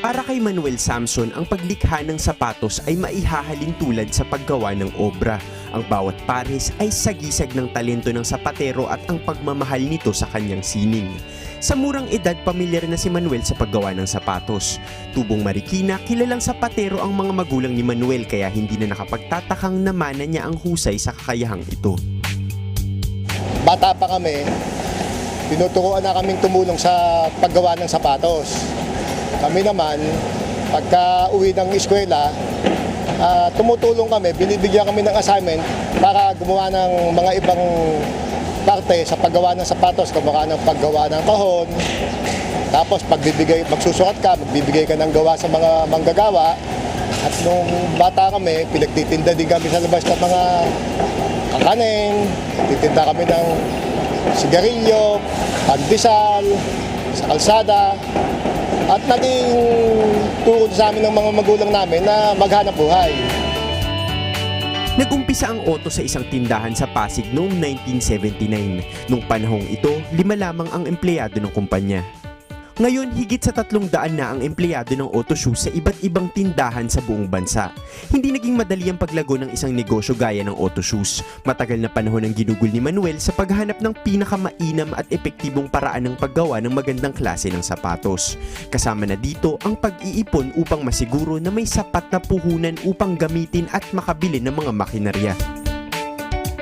Para kay Manuel Samson, ang paglikha ng sapatos ay maihahalin tulad sa paggawa ng obra. Ang bawat pares ay sagisag ng talento ng sapatero at ang pagmamahal nito sa kanyang sining. Sa murang edad, pamilyar na si Manuel sa paggawa ng sapatos. Tubong Marikina, kilalang sapatero ang mga magulang ni Manuel kaya hindi na nakapagtatakang namana niya ang husay sa kakayahang ito. Bata pa kami, tinuturuan na kaming tumulong sa paggawa ng sapatos. Kami naman, pagka uwi ng eskwela, tumutulong kami, binibigyan kami ng assignment para gumawa ng mga ibang parte sa paggawa ng sapatos, kumaka ng paggawa ng kahon. Tapos magsusukat ka, magbibigay ka ng gawa sa mga manggagawa. At nung bata kami, pinagtitinda din kami sa labas ng mga kakanin, titinda kami ng sigarilyo, pandesal, sa kalsada. At naging turo sa amin ng mga magulang namin na maghanap buhay. Nag-umpisa ang Otto sa isang tindahan sa Pasig noong 1979. Nung panahong ito, 5 lamang ang empleyado ng kumpanya. Ngayon, higit sa 300 na ang empleyado ng Otto Shoes sa iba't ibang tindahan sa buong bansa. Hindi naging madali ang paglago ng isang negosyo gaya ng Otto Shoes. Matagal na panahon ang ginugol ni Manuel sa paghahanap ng pinakamainam at epektibong paraan ng paggawa ng magandang klase ng sapatos. Kasama na dito ang pag-iipon upang masiguro na may sapat na puhunan upang gamitin at makabili ng mga makinarya.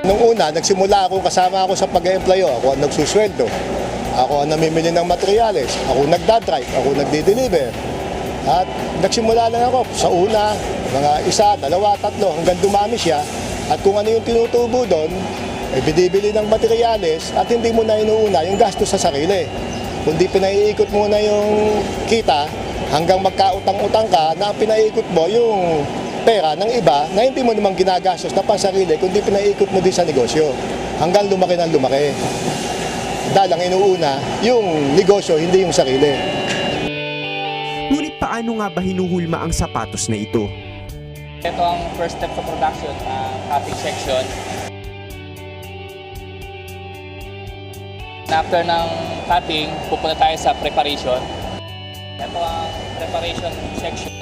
Noong una, nagsimula ako, kasama ako sa pag-employo, ako ang nagsusweldo. Ako ang namimili ng materyales, ako nagdadrive, ako nagdi-deliver. At nagsimula lang ako sa una, mga 1, 2, 3 hanggang dumami siya. At kung ano yung tinutubo doon, ay binibili ng materyales at hindi mo na inuuna yung gastos sa sarili. Kundi pinaiikot mo na yung kita hanggang magkautang-utang ka na pinaiikot mo yung pera ng iba na hindi mo naman ginagastos na pansarili kundi pinaiikot mo din sa negosyo hanggang lumaki ng lumaki. Dahil ang inuuna, yung negosyo, hindi yung sarili. Ngunit paano nga ba hinuhulma ang sapatos na ito? Ito ang first step sa production, cutting section. After ng cutting, pupunta tayo sa preparation. Ito ang preparation section.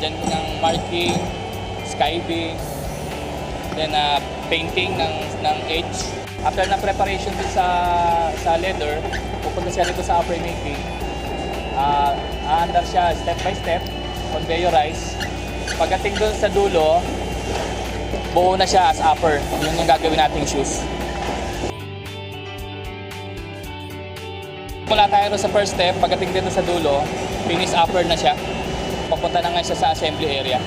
Diyan ng marking, skiving, then painting ng edge. After na preparation din sa leather, pupunta siya dito sa upper making. Aandar siya step by step, conveyorized. Pagdating doon sa dulo, buo na siya as upper. Yun yung gagawin nating shoes. Mula tayo sa first step, pagdating dito sa dulo, finish upper na siya. Papunta na nga siya sa assembly area.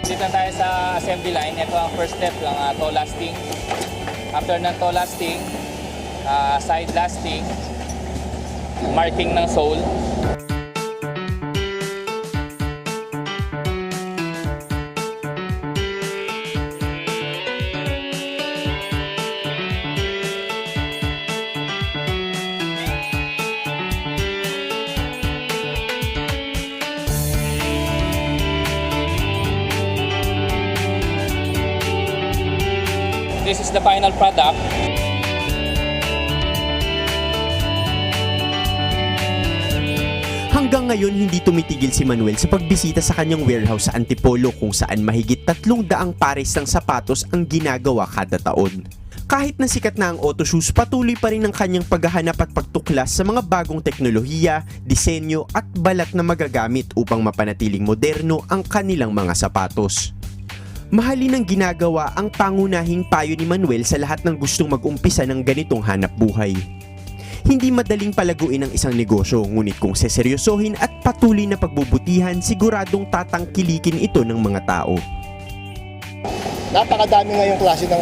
Dito na tayo sa assembly line. Ito ang first step ng toe lasting. After ng toe lasting, side lasting, marking ng sole. This is the final product. Hanggang ngayon, hindi tumitigil si Manuel sa pagbisita sa kanyang warehouse sa Antipolo kung saan mahigit 300 pares ng sapatos ang ginagawa kada taon. Kahit na sikat na ang Otto Shoes, patuloy pa rin ang kanyang paghahanap at pagtuklas sa mga bagong teknolohiya, disenyo at balat na magagamit upang mapanatiling moderno ang kanilang mga sapatos. Mahalin ang ginagawa ang pangunahing payo ni Manuel sa lahat ng gustong mag-umpisa ng ganitong hanap buhay. Hindi madaling palaguin ang isang negosyo, ngunit kung seseryosohin at patuloy na pagbubutihan, siguradong tatangkilikin ito ng mga tao. Napakadami ngayong klase ng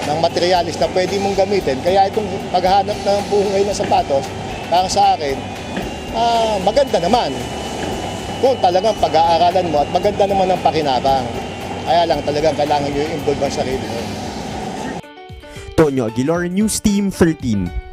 ng materialis na pwede mong gamitin. Kaya itong paghahanap ng buhay na sapatos, para sa akin, maganda naman. Kung talagang pag-aaralan mo at maganda naman ang pakinabang. Kaya lang talagang kailangan nyo i-involve ang sarili mo. Tonyo Aguilar, News Team 13.